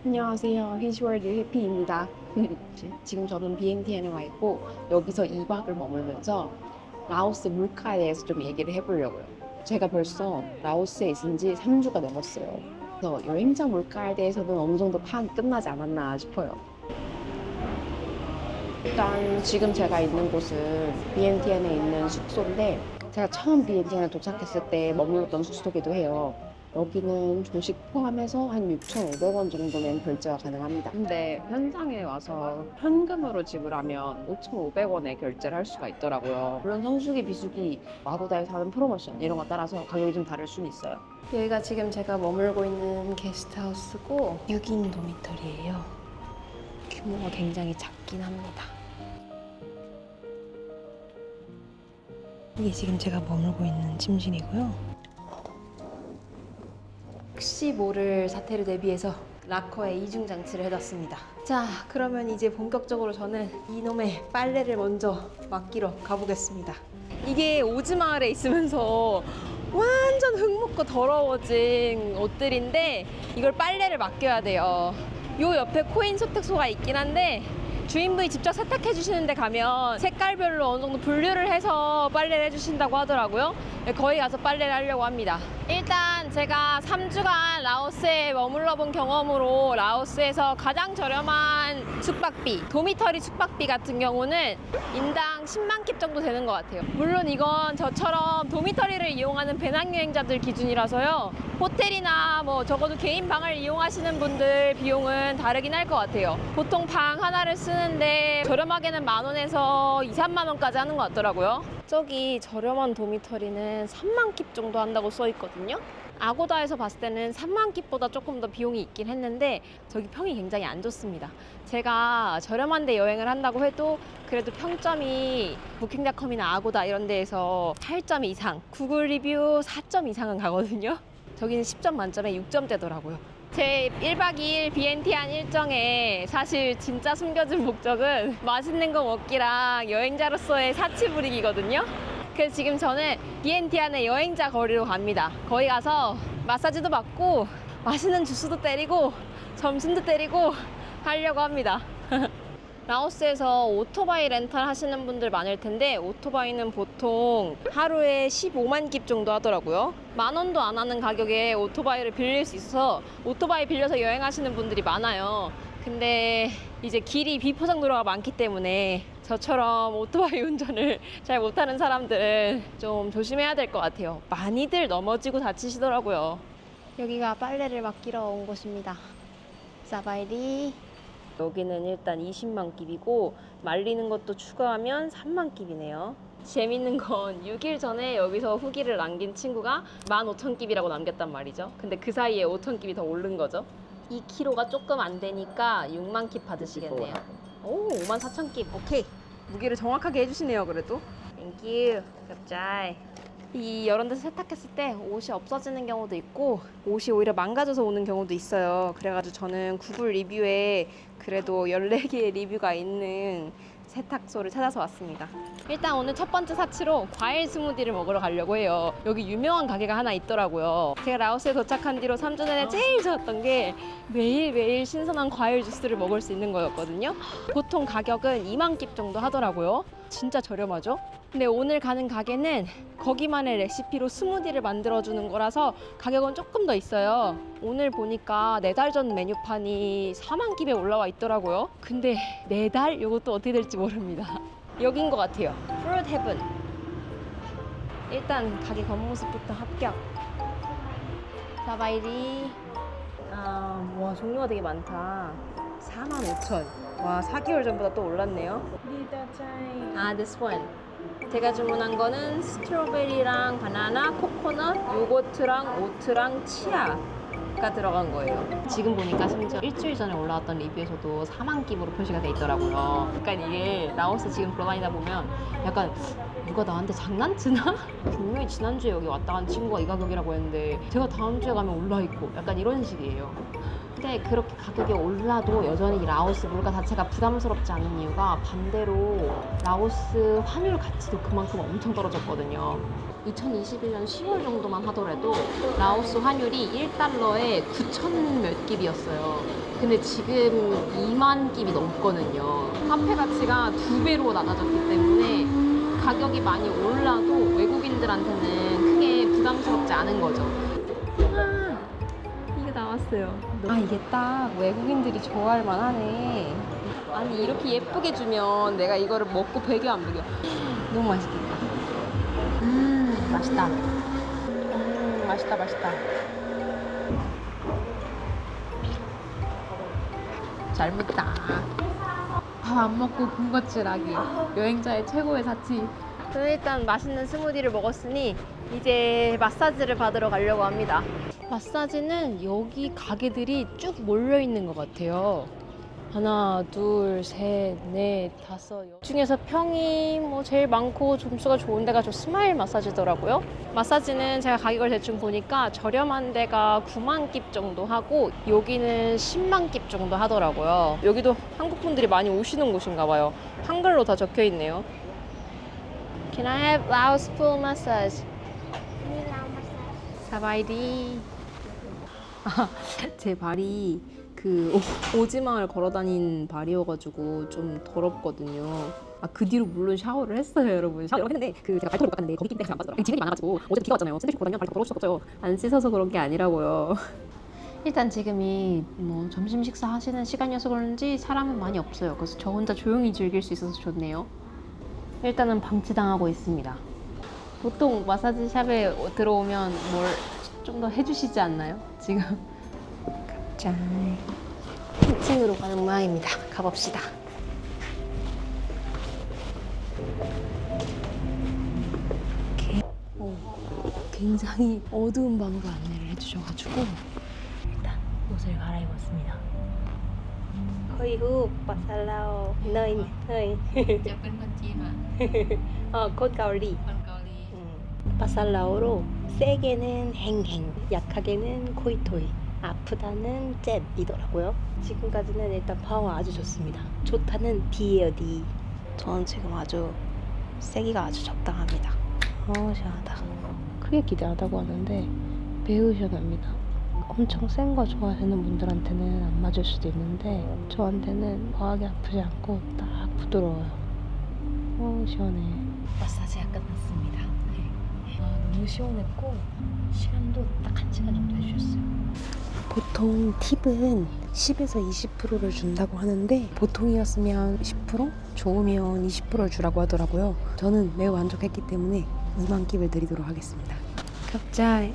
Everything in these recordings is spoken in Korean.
안녕하세요. 히즈월드 해피입니다. 지금 저는 비엔티엔에 와 있고 여기서 2박을 머물면서 라오스 물가에 대해서 좀 얘기를 해보려고요. 제가 벌써 라오스에 있은 지 3주가 넘었어요. 그래서 여행자 물가에 대해서는 어느 정도 파악이 끝나지 않았나 싶어요. 일단 지금 제가 있는 곳은 비엔티엔에 있는 숙소인데 제가 처음 비엔티엔에 도착했을 때 머물렀던 숙소기도 해요. 여기는 조식 포함해서 한 6,500원 정도면 결제가 가능합니다. 근데 현장에 와서 현금으로 지불하면 5,500원에 결제를 할 수가 있더라고요. 물론 성수기, 비수기, 마고다에서 하는 프로모션 이런 거 따라서 가격이 좀 다를 수는 있어요. 여기가 지금 제가 머물고 있는 게스트하우스고 6인 도미터리예요. 규모가 굉장히 작긴 합니다. 이게 지금 제가 머물고 있는 침실이고요. 혹시 모를 사태를 대비해서 락커에 이중 장치를 해놨습니다. 자, 그러면 이제 본격적으로 저는 이놈의 빨래를 먼저 맡기러 가보겠습니다. 이게 오즈마을에 있으면서 완전 흙묻고 더러워진 옷들인데 이걸 빨래를 맡겨야 돼요. 요 옆에 코인 세탁소가 있긴 한데 주인분이 직접 세탁해 주시는 데 가면 색깔별로 어느 정도 분류를 해서 빨래를 해주신다고 하더라고요. 거기 가서 빨래를 하려고 합니다. 일단 제가 3주간 라오스에 머물러 본 경험으로 라오스에서 가장 저렴한 숙박비, 도미터리 숙박비 같은 경우는 인당 10만 킵 정도 되는 것 같아요. 물론 이건 저처럼 도미터리를 이용하는 배낭여행자들 기준이라서요. 호텔이나 뭐 적어도 개인 방을 이용하시는 분들 비용은 다르긴 할 것 같아요. 보통 방 하나를 쓰는데 저렴하게는 10,000원에서 2, 3만 원까지 하는 것 같더라고요. 저기 저렴한 도미터리는 3만 킵 정도 한다고 써 있거든요. 아고다에서 봤을 때는 3만 킵보다 조금 더 비용이 있긴 했는데 저기 평이 굉장히 안 좋습니다. 제가 저렴한 데 여행을 한다고 해도 그래도 평점이 부킹닷컴이나 아고다 이런 데에서 8점 이상, 구글 리뷰 4점 이상은 가거든요. 저기는 10점 만점에 6점대더라고요. 제 1박 2일 비엔티안 일정에 사실 진짜 숨겨진 목적은 맛있는 거 먹기랑 여행자로서의 사치 부리기거든요. 그래서 지금 저는 비엔티안의 여행자 거리로 갑니다. 거기 가서 마사지도 받고 맛있는 주스도 때리고 점심도 때리고 하려고 합니다. 라오스에서 오토바이 렌탈 하시는 분들 많을 텐데 오토바이는 보통 하루에 15만 깁 정도 하더라고요. 10,000원도 안 하는 가격에 오토바이를 빌릴 수 있어서 오토바이 빌려서 여행하시는 분들이 많아요. 근데 이제 길이 비포장 도로가 많기 때문에 저처럼 오토바이 운전을 잘 못하는 사람들은 좀 조심해야 될 것 같아요. 많이들 넘어지고 다치시더라고요. 여기가 빨래를 맡기러 온 곳입니다. 사바이리. 여기는 일단 20만 깁이고 말리는 것도 추가하면 3만 깁이네요. 재밌는 건 6일 전에 여기서 후기를 남긴 친구가 15,000깁이라고 남겼단 말이죠. 근데 그 사이에 5,000깁이 더 오른 거죠. 2kg가 조금 안 되니까 6만 킵 받으시겠네요. 오, 54,000킵. 오케이. 무게를 정확하게 해주시네요, 그래도. 땡큐. 갑자이. 이 이런 데서 세탁했을 때 옷이 없어지는 경우도 있고 옷이 오히려 망가져서 오는 경우도 있어요. 그래가지고 저는 구글 리뷰에 그래도 14개의 리뷰가 있는 세탁소를 찾아서 왔습니다. 일단 오늘 첫 번째 사치로 과일 스무디를 먹으러 가려고 해요. 여기 유명한 가게가 하나 있더라고요. 제가 라오스에 도착한 뒤로 3주 내내 제일 좋았던 게 매일매일 신선한 과일 주스를 먹을 수 있는 거였거든요. 보통 가격은 2만 깁 정도 하더라고요. 진짜 저렴하죠? 근데 오늘 가는 가게는 거기만의 레시피로 스무디를 만들어주는 거라서 가격은 조금 더 있어요. 오늘 보니까 4달 전 메뉴판이 4만 깁에 올라와 있더라고요. 근데 4달? 이것도 어떻게 될지 모릅니다. 여긴 것 같아요. 프루트 헤븐. 일단 가게 겉모습부터 합격. 사바이리. 와, 종류가 되게 많다. 45,000. 와, 4개월 전보다 또 올랐네요. this one. 제가 주문한 거는 스트로베리랑 바나나, 코코넛, 요거트랑 오트랑 치아가 들어간 거예요. 지금 보니까 심지어 일주일 전에 올라왔던 리뷰에서도 4만 깁으로 표시가 돼 있더라고요. 약간 이게 라오스 지금 돌아다니다 보면 약간 누가 나한테 장난치나? 분명히 지난주에 여기 왔다 간 친구가 이 가격이라고 했는데 제가 다음 주에 가면 올라있고 약간 이런 식이에요. 근데 그렇게 가격이 올라도 여전히 라오스 물가 자체가 부담스럽지 않은 이유가 반대로 라오스 환율 가치도 그만큼 엄청 떨어졌거든요. 2021년 10월 정도만 하더라도 라오스 환율이 1달러에 9천 몇 깁이었어요. 근데 지금 2만 깁이 넘거든요. 화폐 가치가 2배로 낮아졌기 때문에 가격이 많이 올라도 외국인들한테는 크게 부담스럽지 않은 거죠. 이게 나왔어요. 아, 이게 딱 외국인들이 좋아할 만하네. 아니, 이렇게 예쁘게 주면 내가 이거를 먹고 배겨 안 배겨? 너무 맛있겠다. 맛있다. 맛있다, 맛있다. 잘 먹다. 밥 안 먹고 군것질하기. 여행자의 최고의 사치. 저는 일단 맛있는 스무디를 먹었으니 이제 마사지를 받으러 가려고 합니다. 마사지는 여기 가게들이 쭉 몰려 있는 것 같아요. 하나, 둘, 셋, 넷, 다섯. 중에서 평이 뭐 제일 많고 점수가 좋은 데가 저 스마일 마사지더라고요. 마사지는 제가 가격을 대충 보니까 저렴한 데가 9만 깁 정도 하고 여기는 10만 깁 정도 하더라고요. 여기도 한국 분들이 많이 오시는 곳인가 봐요. 한글로 다 적혀 있네요. Can I have Laos full massage? 사바이디. 제 발이 그 오지마을 걸어다닌 발이어가지고 좀 더럽거든요. 아, 그 뒤로 물론 샤워를 했어요, 여러분. 샤워를 했는데 그 제가 발톱을 못 깎았는데 거기 때문에 안 빠지더라고요. 지근이 많아가지고 어제도 비가 왔잖아요. 샌드위치 보다면 발이 더러울 수가 없어요. 안 씻어서 그런 게 아니라고요. 일단 지금이 뭐 점심 식사 하시는 시간이어서 그런지 사람은 많이 없어요. 그래서 저 혼자 조용히 즐길 수 있어서 좋네요. 일단은 방치당하고 있습니다. 보통 마사지 샵에 들어오면 뭘 좀 더 해주시지 않나요? 지금 짠. 2층으로 가는 모양입니다. 가봅시다. 굉장히 어두운 방으로 안내를 해주셔가지고 일단 옷을 갈아입었습니다. Hơi hưu, Pasalao, nơi, nơi. จะเป็นคนจีนอ่ะ 곧 가올리. คนเกาหลี 파살라오로 세게는 행행, 약하게는 코이토이, 아프다는 잽이더라고요. 지금까지는 일단 파워가 아주 좋습니다. 좋다는 D예요, D. 저는 지금 아주 세기가 아주 적당합니다. 시원하다. 크게 기대하다고 하는데 매우 시원합니다. 엄청 센 거 좋아하시는 분들한테는 안 맞을 수도 있는데 저한테는 과하게 아프지 않고 딱 부드러워요. 시원해. 마사지가 끝났습니다. 너무 시원했고 시간도 딱 1시간 정도 해주셨어요. 보통 팁은 10에서 20%를 준다고 하는데 보통이었으면 10%? 좋으면 20%를 주라고 하더라고요. 저는 매우 만족했기 때문에 2만 깁을 드리도록 하겠습니다. 갑자이,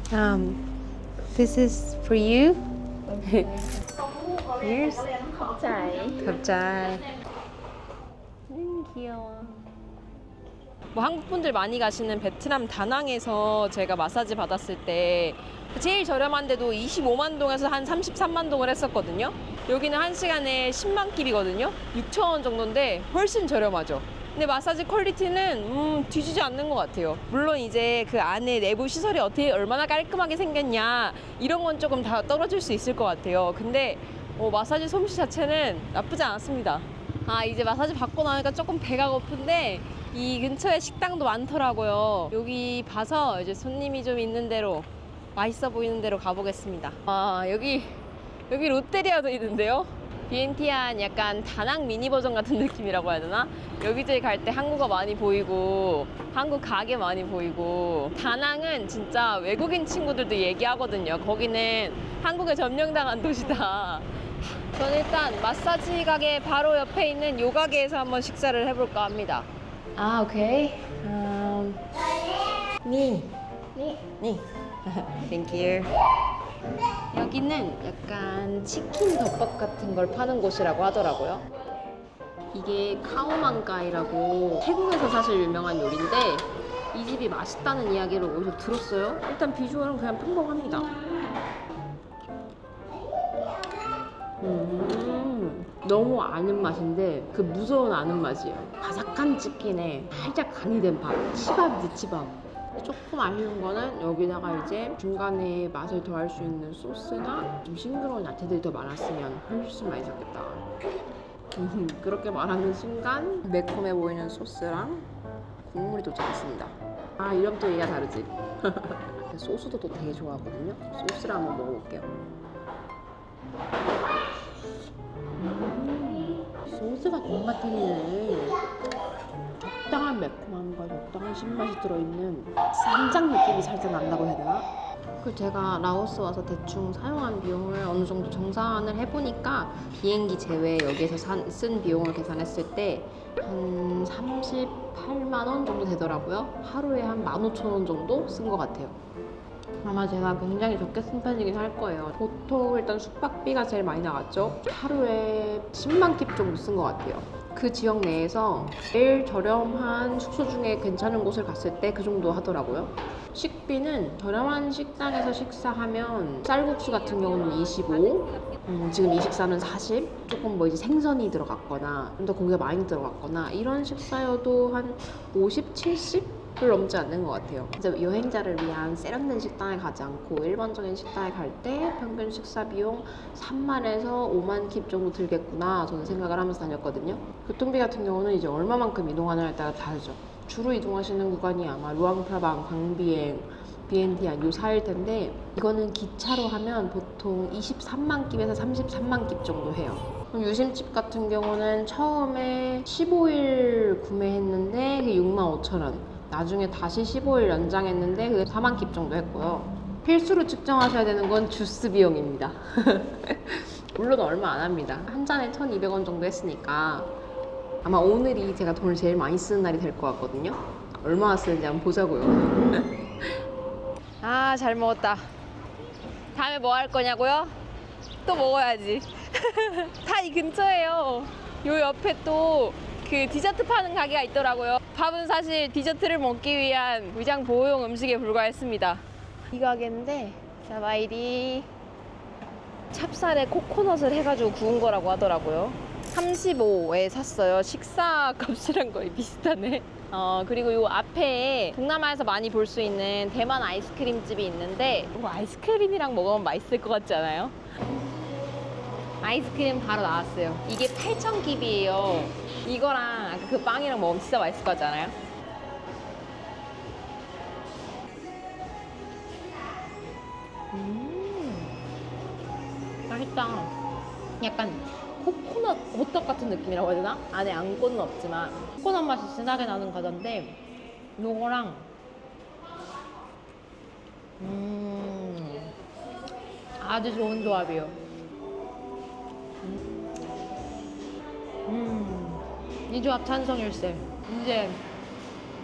this is for you. Here's 갑자이. 귀여워. 뭐 한국 분들 많이 가시는 베트남 다낭에서 제가 마사지 받았을 때 제일 저렴한데도 25만 동에서 한 33만 동을 했었거든요. 여기는 1시간에 10만 깁이거든요. 6,000원 정도인데 훨씬 저렴하죠. 근데 마사지 퀄리티는 뒤지지 않는 것 같아요. 물론 이제 그 안에 내부 시설이 어떻게 얼마나 깔끔하게 생겼냐 이런 건 조금 다 떨어질 수 있을 것 같아요. 근데 마사지 솜씨 자체는 나쁘지 않았습니다. 이제 마사지 받고 나니까 조금 배가 고픈데 이 근처에 식당도 많더라고요. 여기 봐서 이제 손님이 좀 있는 대로 맛있어 보이는 대로 가보겠습니다. 여기 롯데리아도 있는데요. 비엔티안 약간 다낭 미니 버전 같은 느낌이라고 해야 되나? 여기저기 갈 때 한국어 많이 보이고 한국 가게 많이 보이고 다낭은 진짜 외국인 친구들도 얘기하거든요. 거기는 한국에 점령당한 도시다. 저는 일단 마사지 가게 바로 옆에 있는 요 가게에서 한번 식사를 해볼까 합니다. 오케이. 니. Thank you. 여기는 약간 치킨 덮밥 같은 걸 파는 곳이라고 하더라고요. 이게 카오만가이라고 태국에서 사실 유명한 요리인데 이 집이 맛있다는 이야기를 어디서 들었어요. 일단 비주얼은 그냥 평범합니다. 너무 아는 맛인데 그 무서운 아는 맛이에요. 바삭한 치킨에 살짝 간이 된 밥, 치밥이지 치밥. 조금 아쉬운 거는 여기다가 이제 중간에 맛을 더할 수 있는 소스나 좀 싱그러운 야채들이 더 많았으면 훨씬 맛있었겠다. 그렇게 말하는 순간 매콤해 보이는 소스랑 국물이 도착했습니다. 아, 이러면 또 얘가 다르지. 소스도 또 되게 좋아하거든요. 소스를 한번 먹어볼게요. 소스가 정말 틀리네. 적당한 매콤함과 적당한 신맛이 들어있는 쌈장 느낌이 살짝 난다고 해야 되나? 그 제가 라오스 와서 대충 사용한 비용을 어느 정도 정산을 해보니까 비행기 제외 여기에서 쓴 비용을 계산했을 때 한 38만 원 정도 되더라고요. 하루에 한 15,000원 정도 쓴 것 같아요. 아마 제가 굉장히 적게 쓴 편이긴 할 거예요. 보통 일단 숙박비가 제일 많이 나갔죠. 하루에 10만 킵 정도 쓴 것 같아요. 그 지역 내에서 제일 저렴한 숙소 중에 괜찮은 곳을 갔을 때 그 정도 하더라고요. 식비는 저렴한 식당에서 식사하면 쌀국수 같은 경우는 25, 지금 이 식사는 40, 조금 뭐 이제 생선이 들어갔거나 좀 더 고기가 많이 들어갔거나 이런 식사여도 한 50, 70을 넘지 않는 것 같아요. 이제 여행자를 위한 세련된 식당에 가지 않고 일반적인 식당에 갈 때 평균 식사 비용 3만에서 5만 킵 정도 들겠구나 저는 생각을 하면서 다녔거든요. 교통비 같은 경우는 이제 얼마만큼 이동하느냐에 따라 다르죠. 주로 이동하시는 구간이 아마 루앙프라방, 광비엥, 비엔티안 요 4일 텐데 이거는 기차로 하면 보통 23만 킵에서 33만 킵 정도 해요. 그럼 유심칩 같은 경우는 처음에 15일 구매했는데 그게 6만 5천 원, 나중에 다시 15일 연장했는데 그게 4만 킵 정도 했고요. 필수로 측정하셔야 되는 건 주스 비용입니다. 물론 얼마 안 합니다. 한 잔에 1,200원 정도 했으니까 아마 오늘이 제가 돈을 제일 많이 쓰는 날이 될 것 같거든요. 얼마나 쓰는지 한번 보자고요. 아, 잘 먹었다. 다음에 뭐 할 거냐고요? 또 먹어야지. 다 이 근처에요. 요 옆에 또 그 디저트 파는 가게가 있더라고요. 밥은 사실 디저트를 먹기 위한 위장 보호용 음식에 불과했습니다. 이 가게인데 사바이리 찹쌀에 코코넛을 해가지고 구운 거라고 하더라고요. 35에 샀어요. 식사 값이랑 거의 비슷하네. 그리고 요 앞에 동남아에서 많이 볼 수 있는 대만 아이스크림 집이 있는데 이거 아이스크림이랑 먹으면 맛있을 것 같지 않아요? 아이스크림 바로 나왔어요. 이게 8,000깁이에요. 이거랑 아까 그 빵이랑 먹으면 진짜 맛있을 것 같지 않아요? 맛있다. 약간 코코넛 호떡 같은 느낌이라고 해야 되나? 안에 앙꼬는 없지만 코코넛 맛이 진하게 나는 과자인데 요거랑 아주 좋은 조합이에요. 이 조합 찬성일세. 이제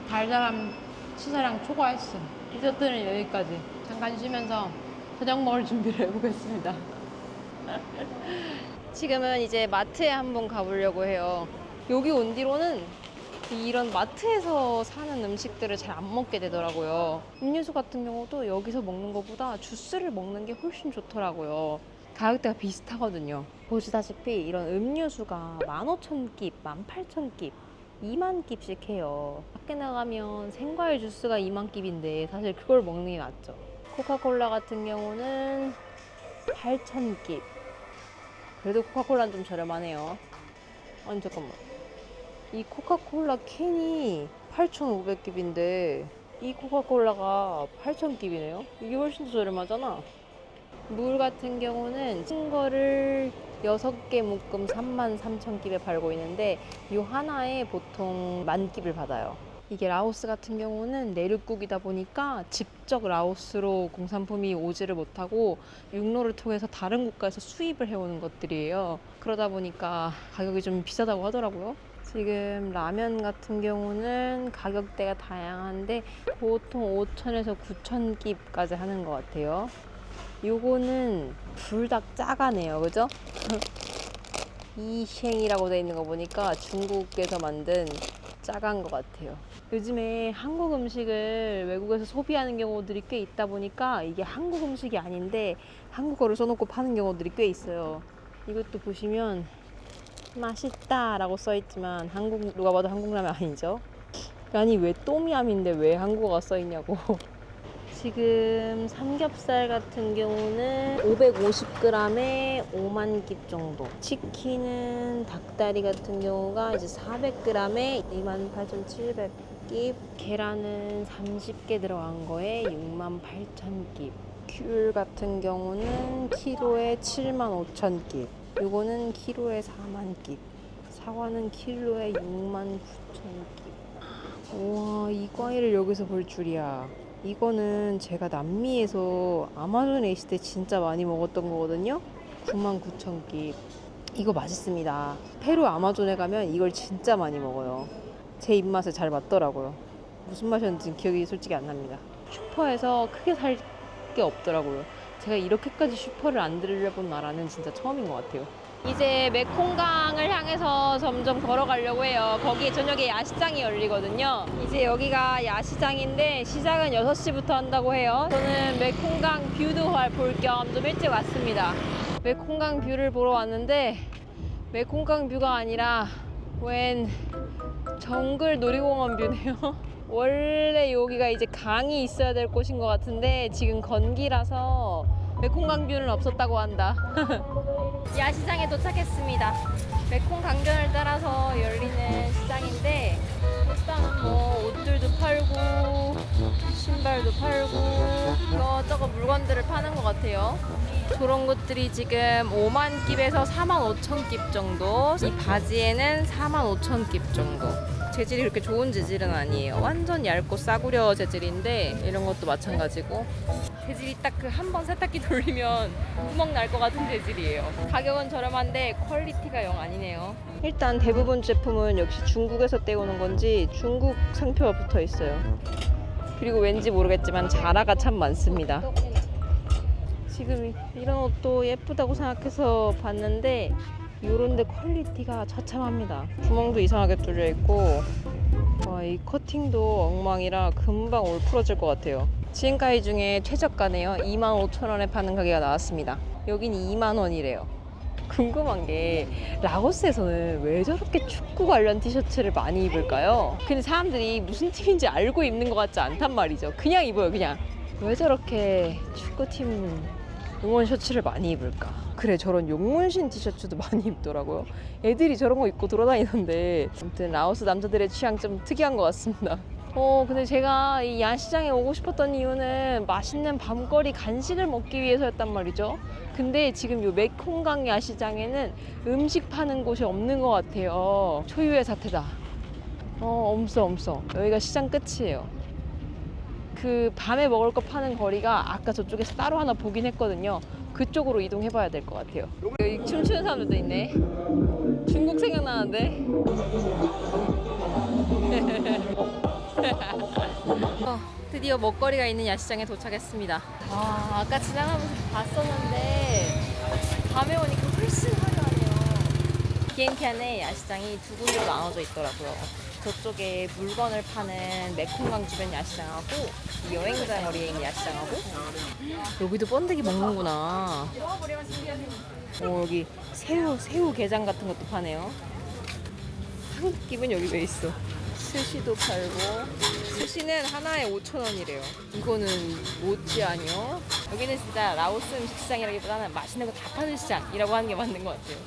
달달한 치사랑 초과했어. 디저트는 여기까지. 잠깐 쉬면서 저녁 먹을 준비를 해보겠습니다. 지금은 이제 마트에 한번 가보려고 해요. 여기 온 뒤로는 이런 마트에서 사는 음식들을 잘 안 먹게 되더라고요. 음료수 같은 경우도 여기서 먹는 것보다 주스를 먹는 게 훨씬 좋더라고요. 가격대가 비슷하거든요. 보시다시피 이런 음료수가 15,000깁, 18,000깁, 2만 깁씩 해요. 밖에 나가면 생과일 주스가 2만 깁인데 사실 그걸 먹는 게 낫죠. 코카콜라 같은 경우는 8,000깁. 그래도 코카콜라는 좀 저렴하네요. 아니 잠깐만, 이 코카콜라 캔이 8,500깁인데 이 코카콜라가 8,000깁이네요. 이게 훨씬 더 저렴하잖아. 물 같은 경우는 큰 거를 6개 묶음 33,000깁에 팔고 있는데 이 하나에 보통 10,000깁을 받아요. 이게 라오스 같은 경우는 내륙국이다 보니까 직접 라오스로 공산품이 오지를 못하고 육로를 통해서 다른 국가에서 수입을 해오는 것들이에요. 그러다 보니까 가격이 좀 비싸다고 하더라고요. 지금 라면 같은 경우는 가격대가 다양한데 보통 5,000에서 9,000깁까지 하는 것 같아요. 요거는 불닭 짜가네요, 그죠? 이셴이라고 되어 있는 거 보니까 중국에서 만든 짜간 것 같아요. 요즘에 한국 음식을 외국에서 소비하는 경우들이 꽤 있다 보니까 이게 한국 음식이 아닌데 한국어를 써놓고 파는 경우들이 꽤 있어요. 이것도 보시면 맛있다 라고 써있지만 누가 봐도 한국 라면 아니죠? 아니 왜 또미암인데 왜 한국어가 써있냐고. 지금 삼겹살 같은 경우는 550g에 5만 깁 정도. 치킨은 닭다리 같은 경우가 이제 400g에 28,700깁. 계란은 30개 들어간 거에 68,000깁. 귤 같은 경우는 키로에 75,000깁. 요거는 키로에 4만 깁. 사과는 키로에 69,000깁. 우와, 이 과일을 여기서 볼 줄이야. 이거는 제가 남미에서 아마존에 있을 때 진짜 많이 먹었던 거거든요. 99,000깁. 이거 맛있습니다. 페루 아마존에 가면 이걸 진짜 많이 먹어요. 제 입맛에 잘 맞더라고요. 무슨 맛이었는지 기억이 솔직히 안 납니다. 슈퍼에서 크게 살 게 없더라고요. 제가 이렇게까지 슈퍼를 안 들려본 나라는 진짜 처음인 것 같아요. 이제 메콩강을 향해서 점점 걸어가려고 해요. 거기 저녁에 야시장이 열리거든요. 이제 여기가 야시장인데 시작은 6시부터 한다고 해요. 저는 메콩강 뷰도 볼 겸 좀 일찍 왔습니다. 메콩강 뷰를 보러 왔는데 메콩강 뷰가 아니라 웬 정글 놀이공원 뷰네요. 원래 여기가 이제 강이 있어야 될 곳인 것 같은데 지금 건기라서 메콩강 뷰는 없었다고 한다. 야시장에 도착했습니다. 메콩 강변을 따라서 열리는 시장인데 일단은 뭐 옷들도 팔고 신발도 팔고 이것저것 물건들을 파는 것 같아요. 그런 것들이 지금 5만 깁에서 4만 5천 깁 정도. 이 바지에는 4만 5천 깁 정도. 재질이 그렇게 좋은 재질은 아니에요. 완전 얇고 싸구려 재질인데 이런 것도 마찬가지고 재질이 딱 그 한 번 세탁기 돌리면 구멍 날 것 같은 재질이에요. 가격은 저렴한데 퀄리티가 영 아니네요. 일단 대부분 제품은 역시 중국에서 떼오는 건지 중국 상표가 붙어 있어요. 그리고 왠지 모르겠지만 자라가 참 많습니다. 지금 이런 옷도 예쁘다고 생각해서 봤는데 요런데 퀄리티가 처참합니다. 구멍도 이상하게 뚫려 있고 와, 이 커팅도 엉망이라 금방 올 풀어질 것 같아요. 지금까지 중에 최저가네요. 25,000원에 파는 가게가 나왔습니다. 여긴 2만 원이래요. 궁금한 게 라오스에서는 왜 저렇게 축구 관련 티셔츠를 많이 입을까요? 근데 사람들이 무슨 팀인지 알고 입는 것 같지 않단 말이죠. 그냥 입어요, 그냥. 왜 저렇게 축구팀 응원 셔츠를 많이 입을까? 그래, 저런 용문신 티셔츠도 많이 입더라고요. 애들이 저런 거 입고 돌아다니던데 아무튼 라오스 남자들의 취향 좀 특이한 것 같습니다. 근데 제가 이 야시장에 오고 싶었던 이유는 맛있는 밤거리 간식을 먹기 위해서였단 말이죠. 근데 지금 요 메콩강 야시장에는 음식 파는 곳이 없는 것 같아요. 초유의 사태다. 없어. 여기가 시장 끝이에요. 그 밤에 먹을 거 파는 거리가 아까 저쪽에서 따로 하나 보긴 했거든요. 그쪽으로 이동해 봐야 될 것 같아요. 여기 춤추는 사람들도 있네. 중국 생각나는데. 드디어 먹거리가 있는 야시장에 도착했습니다. 아까 지나가면서 봤었는데 밤에 오니까 훨씬 화려하네요. 비엔티안에 야시장이 두 군데로 나눠져 있더라고요. 저쪽에 물건을 파는 메콩강 주변 야시장하고 여행자 거리에 있는 야시장하고 여기도 번데기 먹는구나. 여기 새우 게장 같은 것도 파네요. 한국 기분 여기 왜 있어? 스시도 팔고 스시는 하나에 5,000원이래요. 이거는 모찌 아니요? 여기는 진짜 라오스 음식 시장이라기보다는 맛있는 거 다 파는 시장이라고 하는 게 맞는 것 같아요.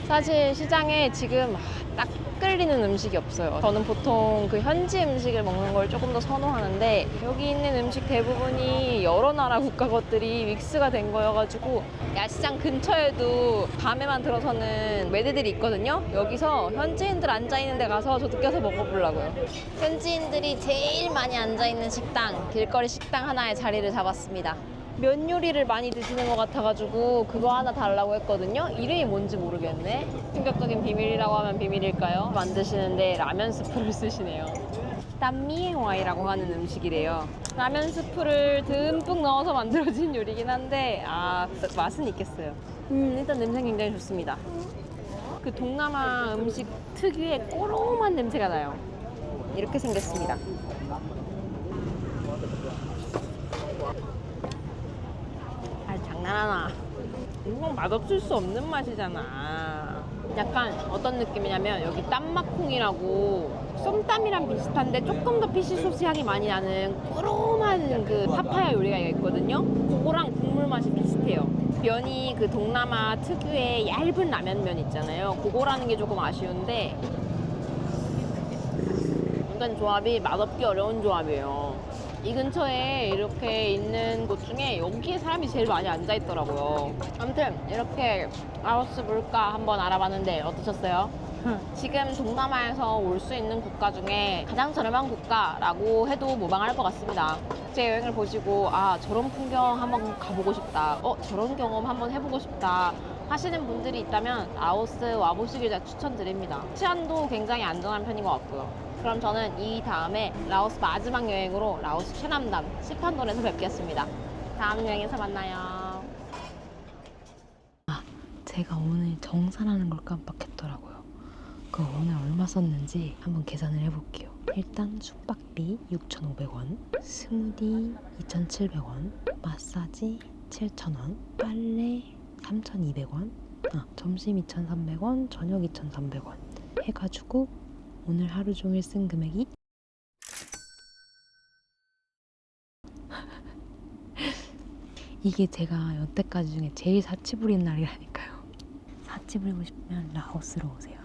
사실 시장에 지금 딱 끌리는 음식이 없어요. 저는 보통 그 현지 음식을 먹는 걸 조금 더 선호하는데 여기 있는 음식 대부분이 여러 나라 국가 것들이 믹스가 된 거여가지고 야시장 근처에도 밤에만 들어서는 매대들이 있거든요. 여기서 현지인들 앉아있는 데 가서 저도 껴서 먹어보려고요. 현지인들이 제일 많이 앉아있는 식당, 길거리 식당 하나에 자리를 잡았습니다. 면 요리를 많이 드시는 것 같아가지고 그거 하나 달라고 했거든요. 이름이 뭔지 모르겠네. 충격적인 비밀이라고 하면 비밀일까요? 만드시는데 라면 스프를 쓰시네요. 땀미에와이라고 하는 음식이래요. 라면 스프를 듬뿍 넣어서 만들어진 요리긴 한데 맛은 있겠어요. 일단 냄새 굉장히 좋습니다. 그 동남아 음식 특유의 꼬롬한 냄새가 나요. 이렇게 생겼습니다. 장난하나? 이건 맛없을 수 없는 맛이잖아. 약간 어떤 느낌이냐면 여기 땀마콩이라고 쏨땀이랑 비슷한데 조금 더 피쉬소스 향이 많이 나는 꾸름한 그 파파야 요리가 있거든요. 그거랑 국물 맛이 비슷해요. 면이 그 동남아 특유의 얇은 라면면 있잖아요. 그거라는 게 조금 아쉬운데 일단 조합이 맛없기 어려운 조합이에요. 이 근처에 이렇게 있는 곳 중에 여기에 사람이 제일 많이 앉아 있더라고요. 아무튼 이렇게 라오스 물가 한번 알아봤는데 어떠셨어요? 지금 동남아에서 올 수 있는 국가 중에 가장 저렴한 국가라고 해도 무방할 것 같습니다. 제 여행을 보시고 아 저런 풍경 한번 가보고 싶다. 저런 경험 한번 해보고 싶다. 하시는 분들이 있다면 라오스 와보시길 추천드립니다. 치안도 굉장히 안전한 편인 것 같고요. 그럼 저는 이 다음에 라오스 마지막 여행으로 라오스 최남단 시판돈에서 뵙겠습니다. 다음 여행에서 만나요. 제가 오늘 정산하는 걸 깜빡했더라고요. 그 오늘 얼마 썼는지 한번 계산을 해볼게요. 일단 숙박비 6,500원, 스무디 2,700원, 마사지 7,000원, 빨래 3,200원, 점심 2,300원, 저녁 2,300원 해가지고 오늘 하루 종일 쓴 금액이 이게 제가 여태까지 중에 제일 사치 부린 날이라니까요. 사치 부리고 싶으면 라오스로 오세요.